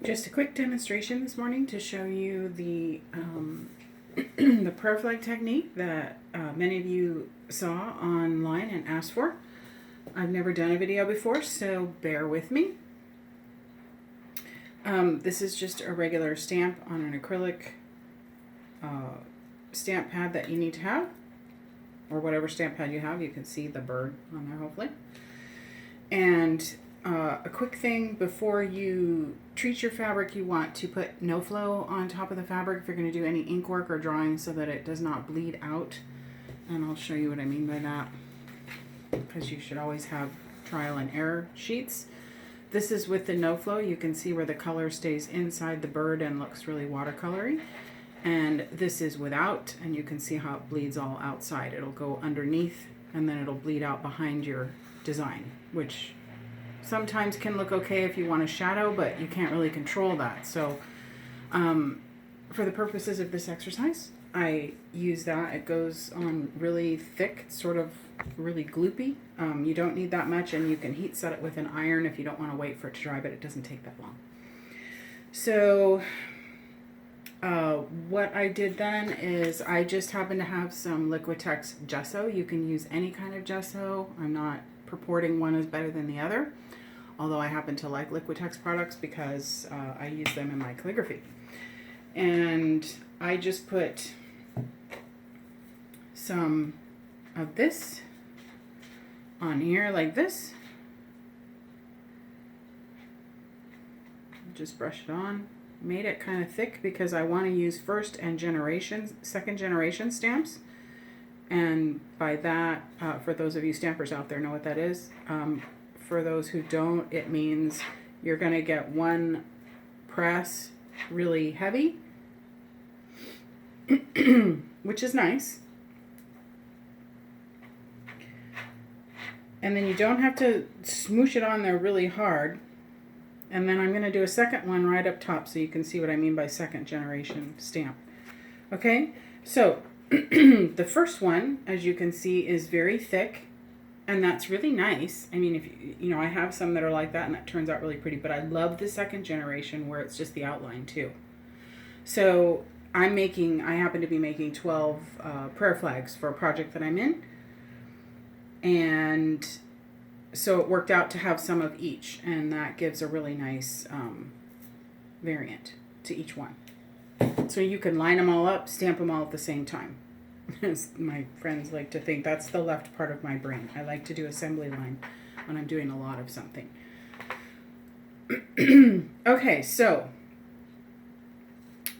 Just a quick demonstration this morning to show you the the prayer flag technique that many of you saw online and asked for. I've never done a video before, so bear with me. This is just a regular stamp on an acrylic stamp pad that you need to have, or whatever stamp pad you have. You can see the bird on there hopefully. And a quick thing before you treat your fabric, you want to put no flow on top of the fabric if you're going to do any ink work or drawing so that it does not bleed out. And I'll show you what I mean by that, because you should always have trial and error sheets. This is with the no flow. You can see where the color stays inside the bird and looks really watercolory. And this is without, and you can see how it bleeds all outside. It'll go underneath and then it'll bleed out behind your design, which sometimes can look okay if you want a shadow, but you can't really control that. So for the purposes of this exercise, I use that. It goes on really thick, sort of really gloopy. You don't need that much, and you can heat set it with an iron if you don't want to wait for it to dry, but it doesn't take that long. So what I did then is I just happened to have some Liquitex gesso. You can use any kind of gesso. I'm not purporting one is better than the other, although I happen to like Liquitex products because I use them in my calligraphy. And I just put some of this on here like this. Just brush it on. Made it kind of thick because I want to use second generation stamps. And by that, for those of you stampers out there know what that is. For those who don't, it means you're going to get one press really heavy, which is nice. And then you don't have to smoosh it on there really hard. And then I'm going to do a second one right up top so you can see what I mean by second generation stamp. Okay, so the first one, as you can see, is very thick, and that's really nice. I mean, if you know, I have some that are like that, and that turns out really pretty, but I love the second generation where it's just the outline too. So I happen to be making 12 prayer flags for a project that I'm in, and so it worked out to have some of each, and that gives a really nice variant to each one. So you can line them all up, stamp them all at the same time. As my friends like to think, that's the left part of my brain. I like to do assembly line when I'm doing a lot of something. Okay, so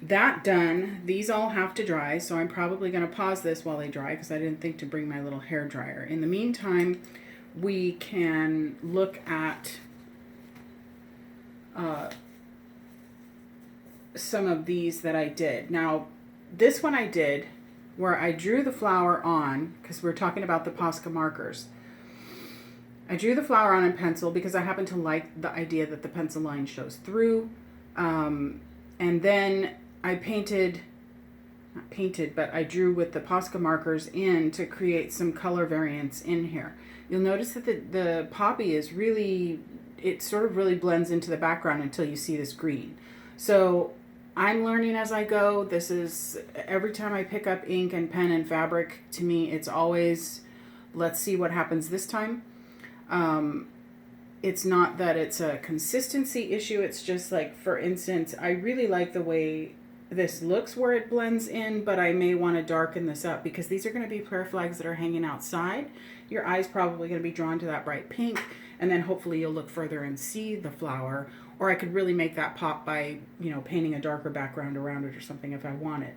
that done, these all have to dry, so I'm probably going to pause this while they dry because I didn't think to bring my little hair dryer. In the meantime, we can look at some of these that I did. Now, this one I did where I drew the flower on, because we're talking about the Posca markers. I drew the flower on in pencil because I happen to like the idea that the pencil line shows through. And then I I drew with the Posca markers in to create some color variants in here. You'll notice that the poppy is really, it sort of really blends into the background until you see this green. So I'm learning as I go. This is, every time I pick up ink and pen and fabric, to me it's always, let's see what happens this time. It's not that it's a consistency issue. It's just like, for instance, I really like the way this looks where it blends in, but I may want to darken this up because these are going to be prayer flags that are hanging outside. Your eye's probably going to be drawn to that bright pink, and then hopefully you'll look further and see the flower. Or I could really make that pop by, you know, painting a darker background around it or something if I wanted.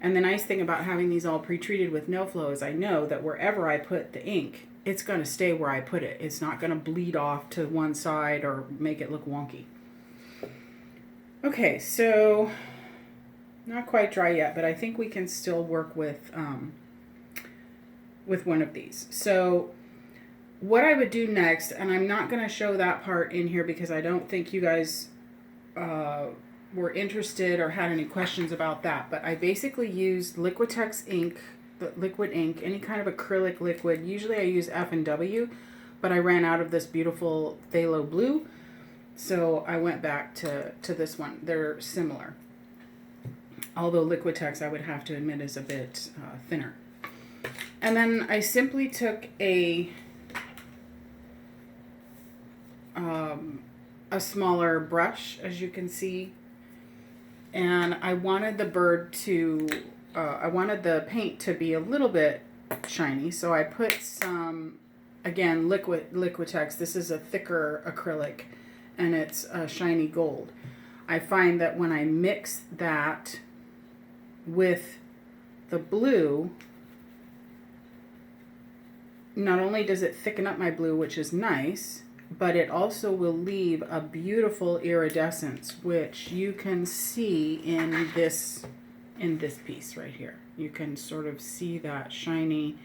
And the nice thing about having these all pre-treated with no flow is I know that wherever I put the ink, it's going to stay where I put it. It's not going to bleed off to one side or make it look wonky. Okay, so not quite dry yet, but I think we can still work with one of these. So what I would do next, and I'm not going to show that part in here because I don't think you guys were interested or had any questions about that, but I basically used Liquitex ink, liquid ink, any kind of acrylic liquid. Usually I use F&W, but I ran out of this beautiful phthalo blue. So I went back to this one. They're similar. Although Liquitex, I would have to admit, is a bit thinner. And then I simply took a smaller brush, as you can see, and I wanted the bird to, I wanted the paint to be a little bit shiny, so I put some, again, Liquitex. This is a thicker acrylic, and it's a shiny gold. I find that when I mix that with the blue, not only does it thicken up my blue, which is nice, but it also will leave a beautiful iridescence, which you can see in this piece right here. You can sort of see that shiny,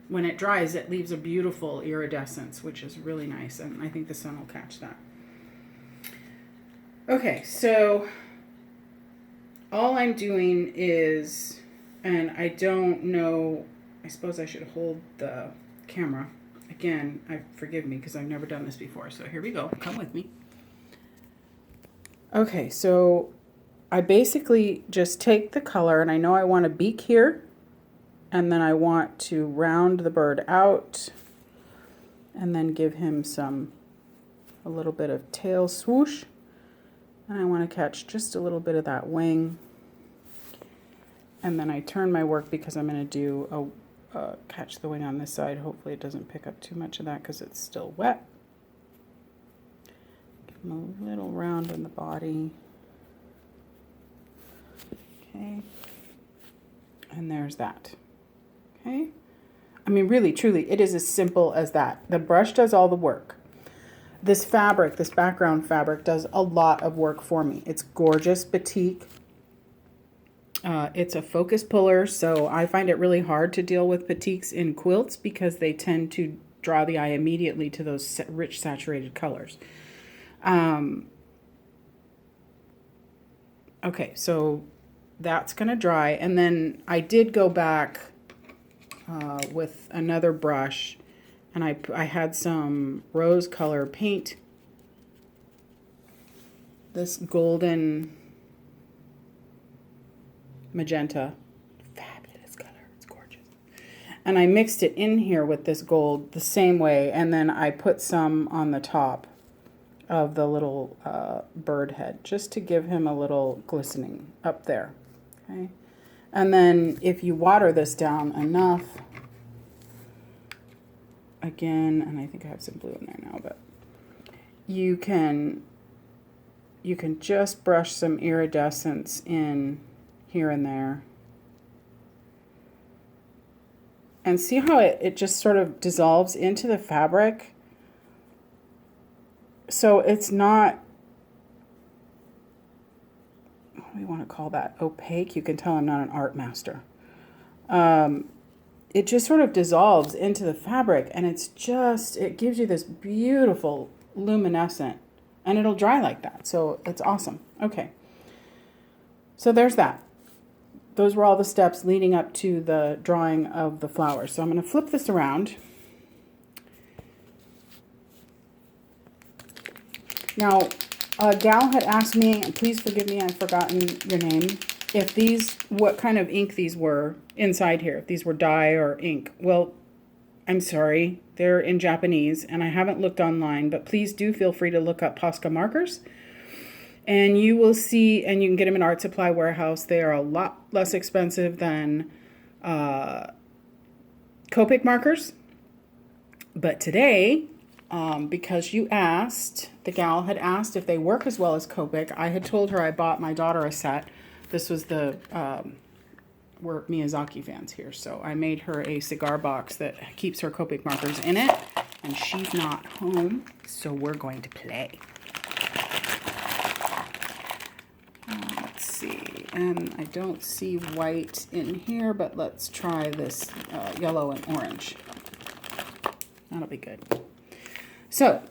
when it dries, it leaves a beautiful iridescence, which is really nice, and I think the sun will catch that. Okay, so all I'm doing is, and I don't know, I suppose I should hold the camera. Again, forgive me because I've never done this before. So here we go. Come with me. Okay, so I basically just take the color, and I know I want a beak here, and then I want to round the bird out and then give him a little bit of tail swoosh. And I want to catch just a little bit of that wing. And then I turn my work because I'm going to do catch the wing on this side. Hopefully it doesn't pick up too much of that because it's still wet. Give him a little round in the body. Okay. And there's that. Okay. I mean, really, truly, it is as simple as that. The brush does all the work. This fabric, this background fabric, does a lot of work for me. It's gorgeous batik. It's a focus puller, so I find it really hard to deal with batiks in quilts because they tend to draw the eye immediately to those rich saturated colors. Okay, so that's going to dry, and then I did go back with another brush, and I had some rose color paint, this golden magenta, fabulous color, it's gorgeous, and I mixed it in here with this gold the same way, and then I put some on the top of the little bird head just to give him a little glistening up there. Okay, and then if you water this down enough, again, and I think I have some blue in there now, but you can just brush some iridescence in here and there. And see how it just sort of dissolves into the fabric? So it's not, what do we want to call that? Opaque? You can tell I'm not an art master. It just sort of dissolves into the fabric, and it gives you this beautiful luminescent, and it'll dry like that. So it's awesome. Okay. So there's that. Those were all the steps leading up to the drawing of the flowers. So I'm going to flip this around. Now, a gal had asked me, and please forgive me, I've forgotten your name, what kind of ink these were inside here, if these were dye or ink. Well, I'm sorry, they're in Japanese, and I haven't looked online, but please do feel free to look up Posca Markers. And you will see, and you can get them in Art Supply Warehouse. They are a lot less expensive than Copic markers. But today, because you asked, the gal had asked if they work as well as Copic, I had told her I bought my daughter a set. This was we're Miyazaki fans here, so I made her a cigar box that keeps her Copic markers in it. And she's not home, so we're going to play. Let's see, and I don't see white in here, but let's try this yellow and orange. That'll be good. So,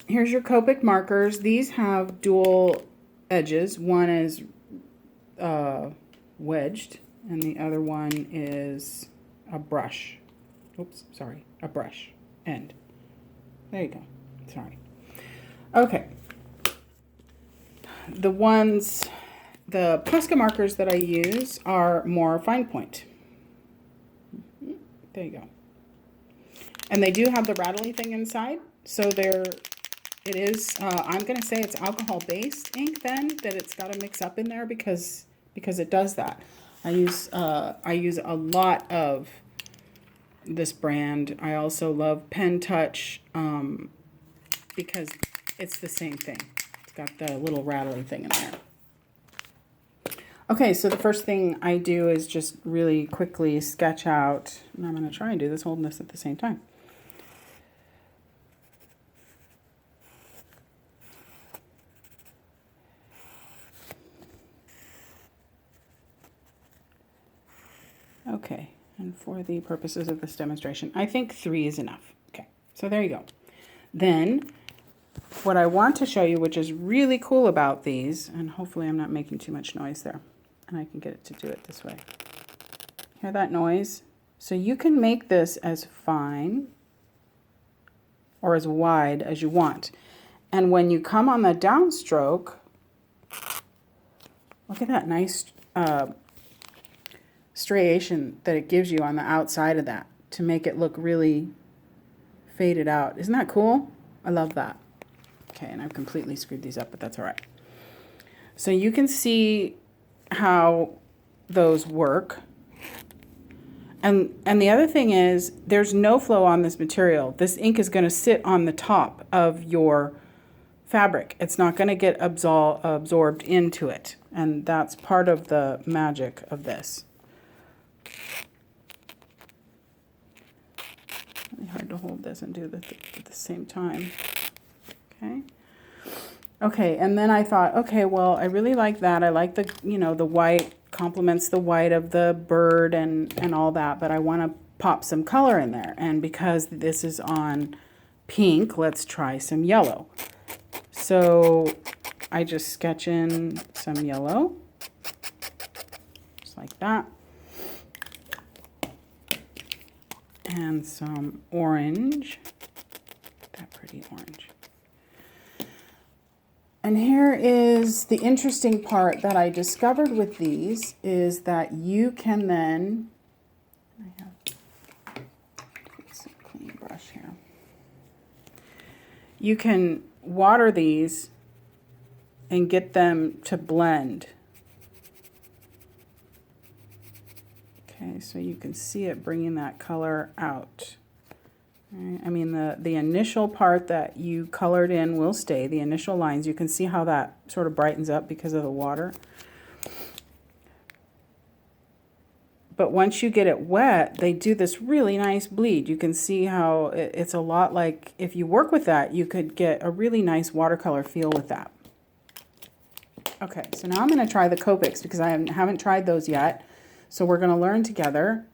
here's your Copic markers. These have dual edges. One is wedged, and the other one is a brush. Oops, sorry, a brush end. There you go. Sorry. Okay. the Posca markers that I use are more fine point. There you go. And they do have the rattly thing inside, so it is, I'm going to say it's alcohol-based ink then, that it's got to mix up in there because it does that. I use a lot of this brand. I also love Pen Touch because it's the same thing. It's got the little rattly thing in there. Okay, so the first thing I do is just really quickly sketch out, and I'm going to try and do this holding this at the same time. Okay, and for the purposes of this demonstration, I think 3 is enough. Okay, so there you go. Then, what I want to show you, which is really cool about these, and hopefully I'm not making too much noise there, and I can get it to do it this way. Hear that noise? So you can make this as fine or as wide as you want. And when you come on the downstroke, look at that nice striation that it gives you on the outside of that to make it look really faded out. Isn't that cool? I love that. Okay, and I've completely screwed these up, but that's all right. So you can see how those work. And the other thing is there's no flow on this material. This ink is going to sit on the top of your fabric. It's not going to get absorbed into it. And that's part of the magic of this. Really hard to hold this and do this at the same time. Okay. Okay, and then I thought, okay, well, I really like that. I like the, you know, the white complements the white of the bird and all that, but I want to pop some color in there. And because this is on pink, let's try some yellow. So I just sketch in some yellow, just like that. And some orange, that pretty orange. And here is the interesting part that I discovered with these is that you can then, I have some clean brush here. You can water these and get them to blend. Okay, so you can see it bringing that color out. I mean, the initial part that you colored in will stay, the initial lines. You can see how that sort of brightens up because of the water. But once you get it wet, they do this really nice bleed. You can see how it's a lot like, if you work with that, you could get a really nice watercolor feel with that. Okay, so now I'm going to try the Copics because I haven't tried those yet. So we're going to learn together.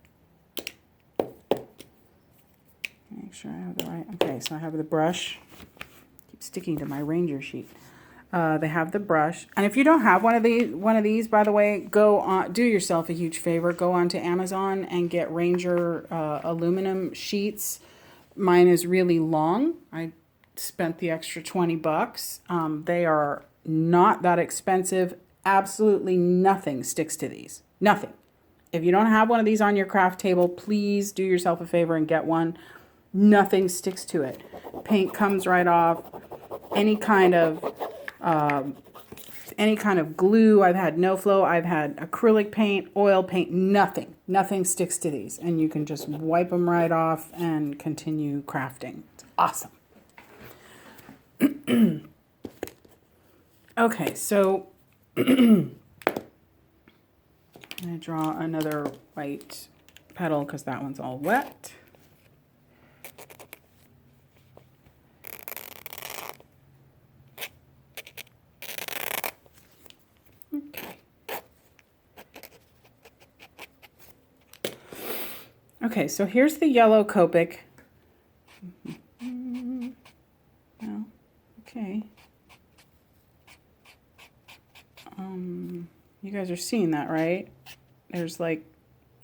Make sure I have the right. Okay, so I have the brush. Keep sticking to my Ranger sheet. They have the brush, and if you don't have one of these, by the way, go on. Do yourself a huge favor. Go onto Amazon and get Ranger aluminum sheets. Mine is really long. I spent the extra $20. They are not that expensive. Absolutely nothing sticks to these. Nothing. If you don't have one of these on your craft table, please do yourself a favor and get one. Nothing sticks to it. Paint comes right off. Any kind of glue. I've had no flow. I've had acrylic paint, oil paint, nothing. Nothing sticks to these. And you can just wipe them right off and continue crafting. It's awesome. Okay, so I'm going to draw another white petal because that one's all wet. Okay, so here's the yellow Copic. Well, okay. You guys are seeing that, right? There's like,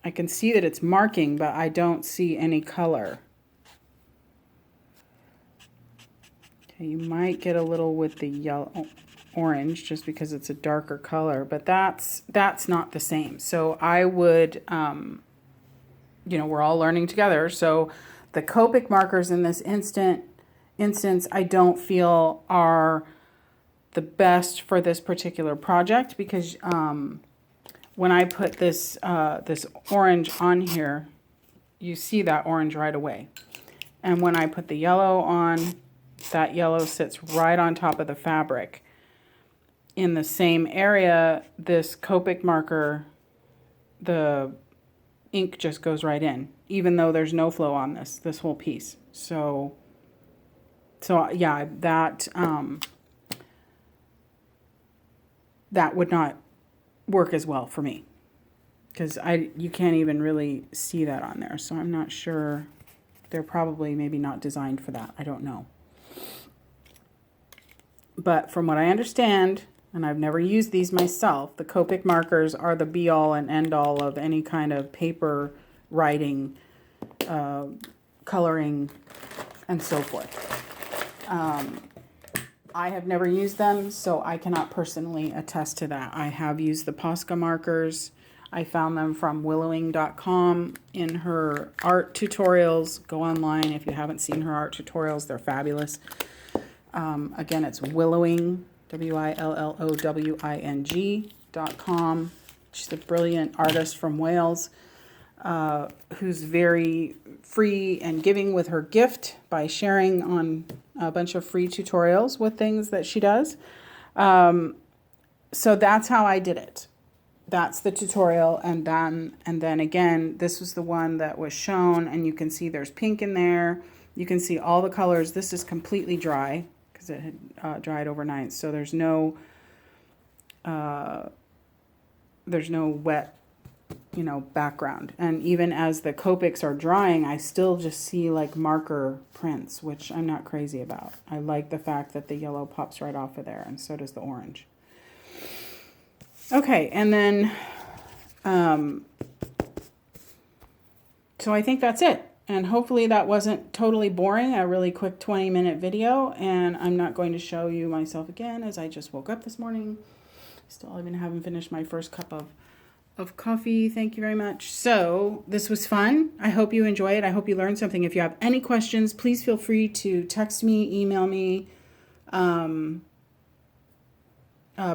I can see that it's marking, but I don't see any color. Okay, you might get a little with the yellow, orange just because it's a darker color, but that's not the same. So I would, you know, we're all learning together. So the Copic markers in this instance, I don't feel are the best for this particular project because when I put this this orange on here, you see that orange right away. And when I put the yellow on, that yellow sits right on top of the fabric. In the same area, this Copic marker, the ink just goes right in, even though there's no flow on this whole piece. So yeah, that that would not work as well for me because you can't even really see that on there. So I'm not sure. They're probably maybe not designed for that. I don't know. But from what I understand, and I've never used these myself, the Copic markers are the be-all and end-all of any kind of paper writing, coloring, and so forth. I have never used them, so I cannot personally attest to that. I have used the Posca markers. I found them from willowing.com in her art tutorials. Go online if you haven't seen her art tutorials. They're fabulous. Again, it's willowing, WILLOWING.com. She's a brilliant artist from Wales who's very free and giving with her gift by sharing on a bunch of free tutorials with things that she does. So that's how I did it. That's the tutorial, and then again, this was the one that was shown, and you can see there's pink in there. You can see all the colors. This is completely dry because it had dried overnight, so there's no wet, you know, background. And even as the Copics are drying, I still just see like marker prints, which I'm not crazy about. I like the fact that the yellow pops right off of there, and so does the orange. Okay, and then, so I think that's it. And hopefully that wasn't totally boring, a really quick 20-minute video. And I'm not going to show you myself again as I just woke up this morning. Still even haven't finished my first cup of coffee. Thank you very much. So this was fun. I hope you enjoy it. I hope you learned something. If you have any questions, please feel free to text me, email me,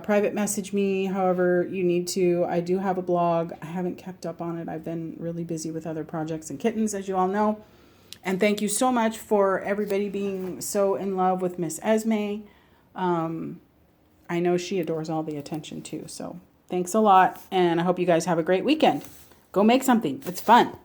private message me, however you need to. I do have a blog. I haven't kept up on it. I've been really busy with other projects and kittens, as you all know. And thank you so much for everybody being so in love with Miss Esme. I know she adores all the attention too. So thanks a lot. And I hope you guys have a great weekend. Go make something. It's fun.